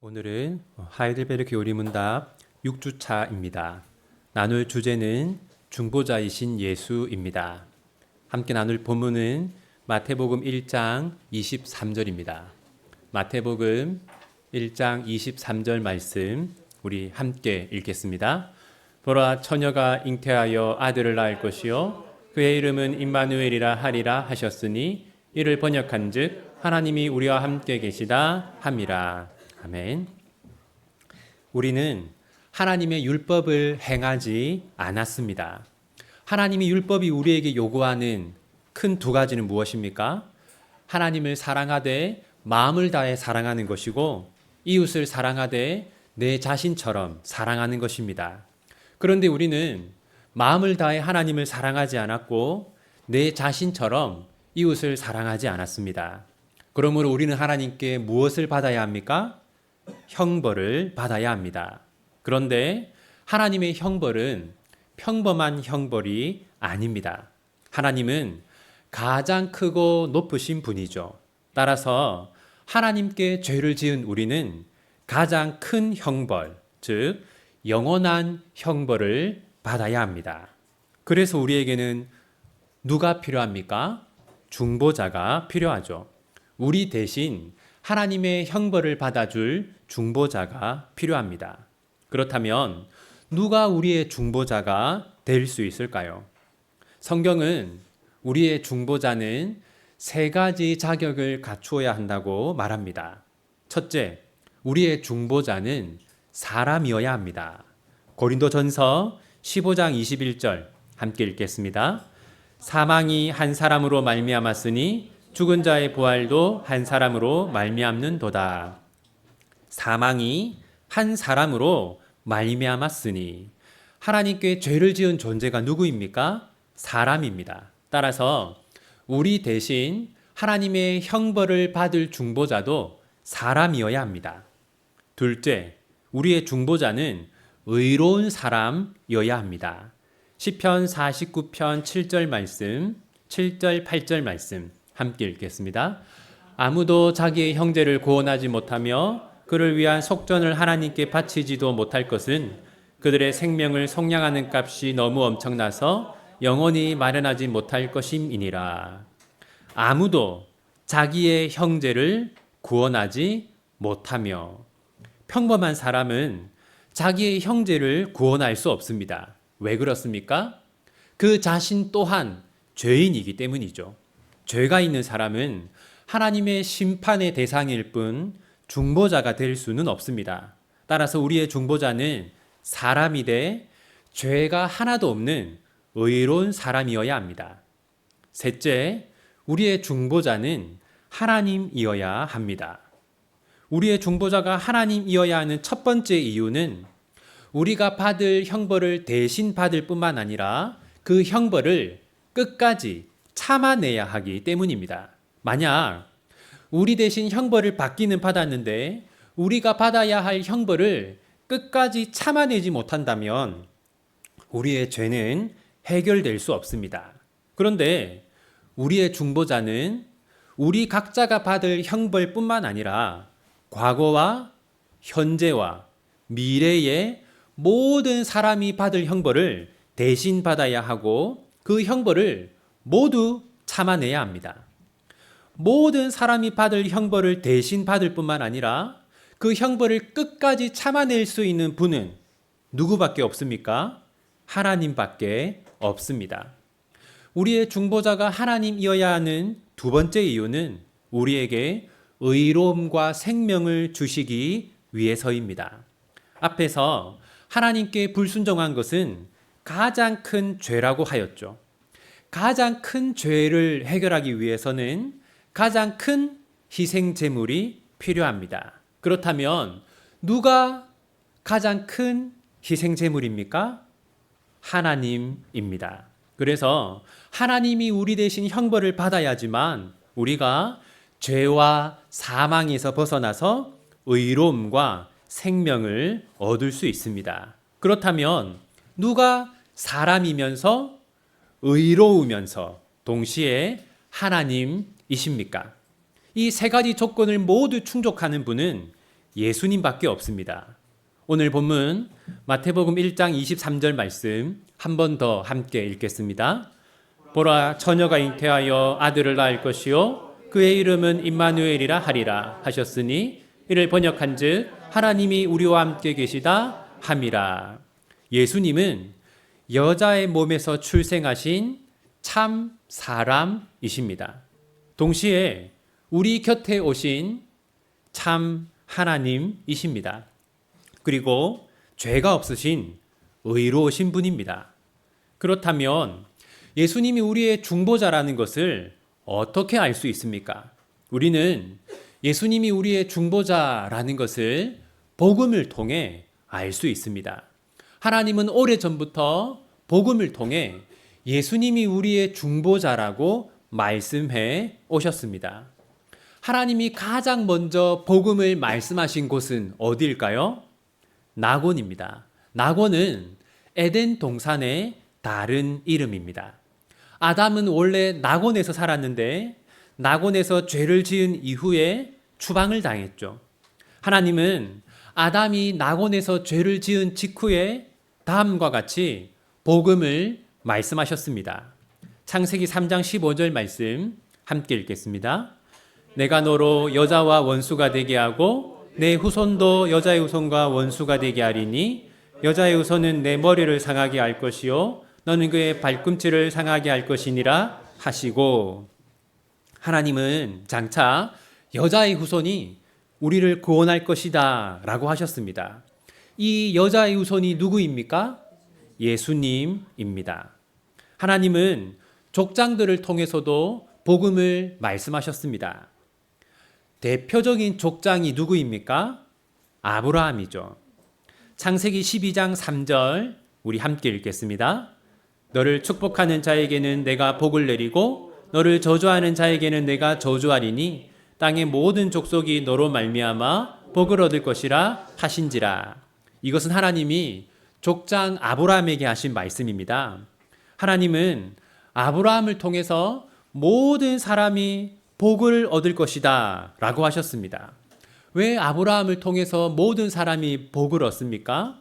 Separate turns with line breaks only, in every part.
오늘은 하이델베르크 요리문답 6주차입니다. 나눌 주제는 중보자이신 예수입니다. 함께 나눌 본문은 마태복음 1장 23절입니다. 마태복음 1장 23절 말씀 우리 함께 읽겠습니다. 보라, 처녀가 잉태하여 아들을 낳을 것이요 그의 이름은 임마누엘이라 하리라 하셨으니 이를 번역한즉 하나님이 우리와 함께 계시다 함이라. 아멘. 우리는 하나님의 율법을 행하지 않았습니다. 하나님의 율법이 우리에게 요구하는 큰 두 가지는 무엇입니까? 하나님을 사랑하되 마음을 다해 사랑하는 것이고 이웃을 사랑하되 내 자신처럼 사랑하는 것입니다. 그런데 우리는 마음을 다해 하나님을 사랑하지 않았고 내 자신처럼 이웃을 사랑하지 않았습니다. 그러므로 우리는 하나님께 무엇을 받아야 합니까? 형벌을 받아야 합니다. 그런데 하나님의 형벌은 평범한 형벌이 아닙니다. 하나님은 가장 크고 높으신 분이죠. 따라서 하나님께 죄를 지은 우리는 가장 큰 형벌, 즉 영원한 형벌을 받아야 합니다. 그래서 우리에게는 누가 필요합니까? 중보자가 필요하죠. 우리 대신 하나님의 형벌을 받아줄 중보자가 필요합니다. 그렇다면 누가 우리의 중보자가 될 수 있을까요? 성경은 우리의 중보자는 세 가지 자격을 갖추어야 한다고 말합니다. 첫째, 우리의 중보자는 사람이어야 합니다. 고린도전서 15장 21절 함께 읽겠습니다. 사망이 한 사람으로 말미암았으니 죽은 자의 부활도 한 사람으로 말미암는도다. 사망이 한 사람으로 말미암았으니 하나님께 죄를 지은 존재가 누구입니까? 사람입니다. 따라서 우리 대신 하나님의 형벌을 받을 중보자도 사람이어야 합니다. 둘째, 우리의 중보자는 의로운 사람이어야 합니다. 시편 49편 7절 말씀, 7절 8절 말씀 함께 읽겠습니다. 아무도 자기의 형제를 구원하지 못하며 그를 위한 속전을 하나님께 바치지도 못할 것은 그들의 생명을 속량하는 값이 너무 엄청나서 영원히 마련하지 못할 것임이니라. 아무도 자기의 형제를 구원하지 못하며, 평범한 사람은 자기의 형제를 구원할 수 없습니다. 왜 그렇습니까? 그 자신 또한 죄인이기 때문이죠. 죄가 있는 사람은 하나님의 심판의 대상일 뿐 중보자가 될 수는 없습니다. 따라서 우리의 중보자는 사람이되 죄가 하나도 없는 의로운 사람이어야 합니다. 셋째, 우리의 중보자는 하나님이어야 합니다. 우리의 중보자가 하나님이어야 하는 첫 번째 이유는 우리가 받을 형벌을 대신 받을 뿐만 아니라 그 형벌을 끝까지 참아내야 하기 때문입니다. 만약 우리 대신 형벌을 받기는 받았는데 우리가 받아야 할 형벌을 끝까지 참아내지 못한다면 우리의 죄는 해결될 수 없습니다. 그런데 우리의 중보자는 우리 각자가 받을 형벌뿐만 아니라 과거와 현재와 미래의 모든 사람이 받을 형벌을 대신 받아야 하고 그 형벌을 모두 참아내야 합니다. 모든 사람이 받을 형벌을 대신 받을 뿐만 아니라 그 형벌을 끝까지 참아낼 수 있는 분은 누구밖에 없습니까? 하나님밖에 없습니다. 우리의 중보자가 하나님이어야 하는 두 번째 이유는 우리에게 의로움과 생명을 주시기 위해서입니다. 앞에서 하나님께 불순종한 것은 가장 큰 죄라고 하였죠. 가장 큰 죄를 해결하기 위해서는 가장 큰 희생 제물이 필요합니다. 그렇다면 누가 가장 큰 희생 제물입니까? 하나님입니다. 그래서 하나님이 우리 대신 형벌을 받아야지만 우리가 죄와 사망에서 벗어나서 의로움과 생명을 얻을 수 있습니다. 그렇다면 누가 사람이면서 의로우면서 동시에 하나님이십니까? 이 세 가지 조건을 모두 충족하는 분은 예수님밖에 없습니다. 오늘 본문 마태복음 1장 23절 말씀 한 번 더 함께 읽겠습니다. 보라, 처녀가 잉태하여 아들을 낳을 것이요 그의 이름은 임마누엘이라 하리라 하셨으니 이를 번역한즉 하나님이 우리와 함께 계시다 함이라. 예수님은 여자의 몸에서 출생하신 참 사람이십니다. 동시에 우리 곁에 오신 참 하나님이십니다. 그리고 죄가 없으신 의로우신 분입니다. 그렇다면 예수님이 우리의 중보자라는 것을 어떻게 알 수 있습니까? 우리는 예수님이 우리의 중보자라는 것을 복음을 통해 알 수 있습니다. 하나님은 오래전부터 복음을 통해 예수님이 우리의 중보자라고 말씀해 오셨습니다. 하나님이 가장 먼저 복음을 말씀하신 곳은 어디일까요? 낙원입니다. 낙원은 에덴 동산의 다른 이름입니다. 아담은 원래 낙원에서 살았는데 낙원에서 죄를 지은 이후에 추방을 당했죠. 하나님은 아담이 낙원에서 죄를 지은 직후에 다음과 같이 복음을 말씀하셨습니다. 창세기 3장 15절 말씀 함께 읽겠습니다. 내가 너로 여자와 원수가 되게 하고 내 후손도 여자의 후손과 원수가 되게 하리니 여자의 후손은 내 머리를 상하게 할 것이요 너는 그의 발꿈치를 상하게 할 것이니라 하시고, 하나님은 장차 여자의 후손이 우리를 구원할 것이다 라고 하셨습니다. 이 여자의 후손이 누구입니까? 예수님입니다. 하나님은 족장들을 통해서도 복음을 말씀하셨습니다. 대표적인 족장이 누구입니까? 아브라함이죠. 창세기 12장 3절 우리 함께 읽겠습니다. 너를 축복하는 자에게는 내가 복을 내리고 너를 저주하는 자에게는 내가 저주하리니 땅의 모든 족속이 너로 말미암아 복을 얻을 것이라 하신지라. 이것은 하나님이 족장 아브라함에게 하신 말씀입니다. 하나님은 아브라함을 통해서 모든 사람이 복을 얻을 것이다 라고 하셨습니다. 왜 아브라함을 통해서 모든 사람이 복을 얻습니까?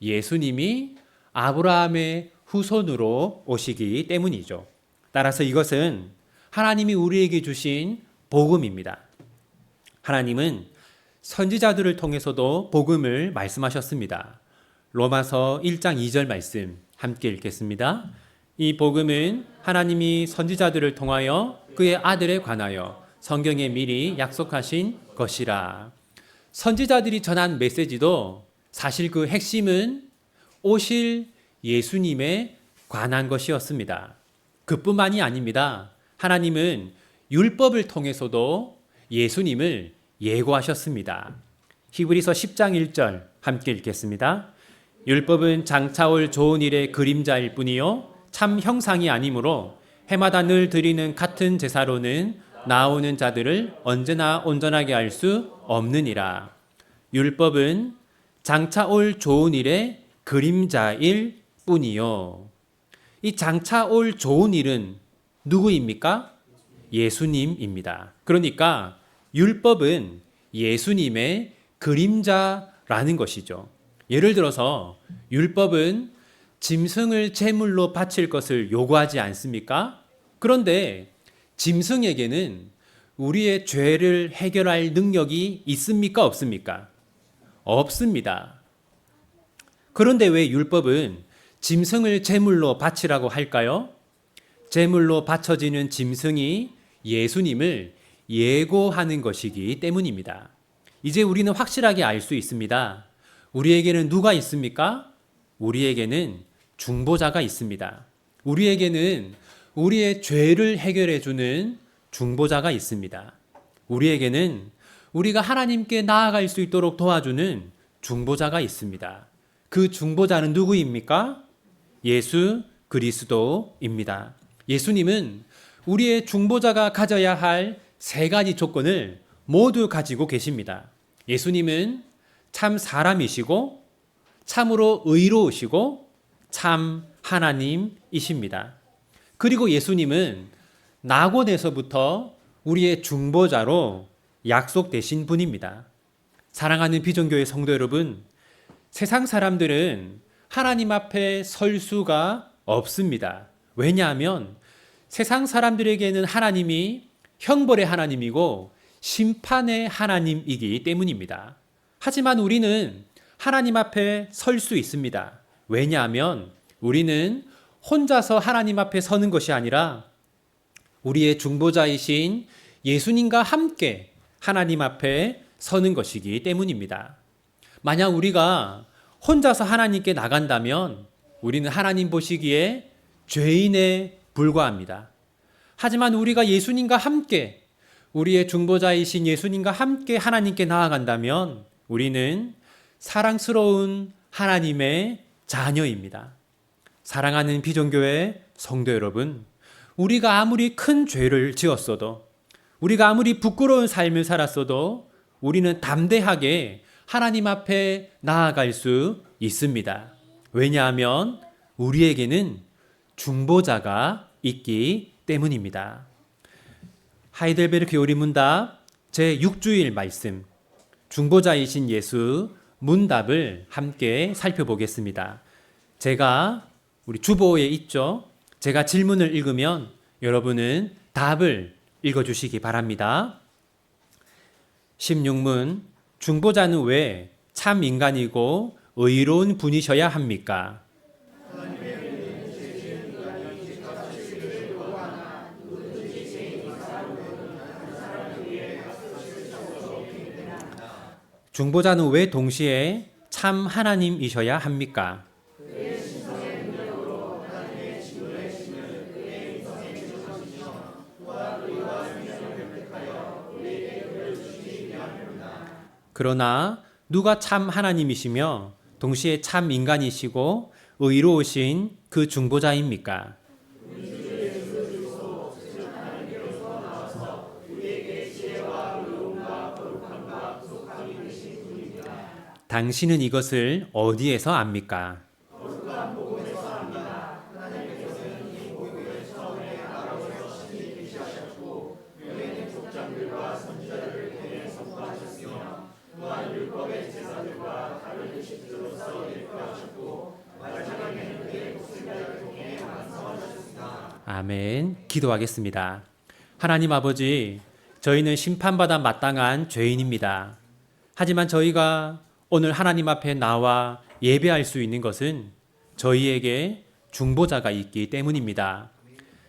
예수님이 아브라함의 후손으로 오시기 때문이죠. 따라서 이것은 하나님이 우리에게 주신 복음입니다. 하나님은 선지자들을 통해서도 복음을 말씀하셨습니다. 로마서 1장 2절 말씀 함께 읽겠습니다. 이 복음은 하나님이 선지자들을 통하여 그의 아들에 관하여 성경에 미리 약속하신 것이라. 선지자들이 전한 메시지도 사실 그 핵심은 오실 예수님에 관한 것이었습니다. 그뿐만이 아닙니다. 하나님은 율법을 통해서도 예수님을 예고하셨습니다. 히브리서 10장 1절 함께 읽겠습니다. 율법은 장차 올 좋은 일의 그림자일 뿐이요 참 형상이 아니므로 해마다 늘 드리는 같은 제사로는 나오는 자들을 언제나 온전하게 할 수 없느니라. 율법은 장차 올 좋은 일의 그림자일 뿐이요. 이 장차 올 좋은 일은 누구입니까? 예수님입니다. 그러니까 율법은 예수님의 그림자라는 것이죠. 예를 들어서 율법은 짐승을 제물로 바칠 것을 요구하지 않습니까? 그런데 짐승에게는 우리의 죄를 해결할 능력이 있습니까? 없습니까? 없습니다. 그런데 왜 율법은 짐승을 제물로 바치라고 할까요? 제물로 바쳐지는 짐승이 예수님을 예고하는 것이기 때문입니다. 이제 우리는 확실하게 알 수 있습니다. 우리에게는 누가 있습니까? 우리에게는 중보자가 있습니다. 우리에게는 우리의 죄를 해결해 주는 중보자가 있습니다. 우리에게는 우리가 하나님께 나아갈 수 있도록 도와주는 중보자가 있습니다. 그 중보자는 누구입니까? 예수 그리스도입니다. 예수님은 우리의 중보자가 가져야 할 세 가지 조건을 모두 가지고 계십니다. 예수님은 참 사람이시고 참으로 의로우시고 참 하나님이십니다. 그리고 예수님은 낙원에서부터 우리의 중보자로 약속되신 분입니다. 사랑하는 비전교회 성도 여러분, 세상 사람들은 하나님 앞에 설 수가 없습니다. 왜냐하면 세상 사람들에게는 하나님이 형벌의 하나님이고 심판의 하나님이기 때문입니다. 하지만 우리는 하나님 앞에 설 수 있습니다. 왜냐하면 우리는 혼자서 하나님 앞에 서는 것이 아니라 우리의 중보자이신 예수님과 함께 하나님 앞에 서는 것이기 때문입니다. 만약 우리가 혼자서 하나님께 나간다면 우리는 하나님 보시기에 죄인에 불과합니다. 하지만 우리가 예수님과 함께, 우리의 중보자이신 예수님과 함께 하나님께 나아간다면 우리는 사랑스러운 하나님의 자녀입니다. 사랑하는 비전교회 성도 여러분, 우리가 아무리 큰 죄를 지었어도, 우리가 아무리 부끄러운 삶을 살았어도 우리는 담대하게 하나님 앞에 나아갈 수 있습니다. 왜냐하면 우리에게는 중보자가 있기 때문입니다. 하이델베르크 요리문답 제6주일 말씀, 중보자이신 예수 문답을 함께 살펴보겠습니다. 제가 우리 주보에 있죠. 제가 질문을 읽으면 여러분은 답을 읽어주시기 바랍니다. 16문, 중보자는 왜 참 인간이고 의로운 분이셔야 합니까? 중보자는 왜 동시에 참 하나님이셔야 합니까? 그러나 누가 참 하나님이시며 동시에 참 인간이시고 의로우신 그 중보자입니까? 당신은 이것을 어디에서 압니까? 아멘. 기도하겠습니다. 하나님 아버지, 저희는 심판받아 마땅한 죄인입니다. 하지만 저희가 오늘 하나님 앞에 나와 예배할 수 있는 것은 저희에게 중보자가 있기 때문입니다.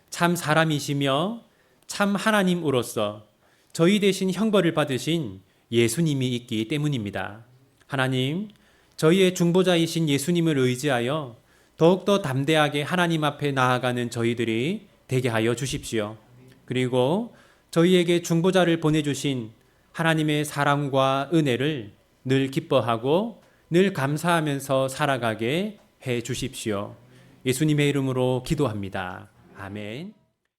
참 사람이시며 참 하나님으로서 저희 대신 형벌을 받으신 예수님이 있기 때문입니다. 하나님, 저희의 중보자이신 예수님을 의지하여 더욱더 담대하게 하나님 앞에 나아가는 저희들이 되게 하여 주십시오. 그리고 저희에게 중보자를 보내주신 하나님의 사랑과 은혜를 늘 기뻐하고 늘 감사하면서 살아가게 해 주십시오. 예수님의 이름으로 기도합니다. 아멘.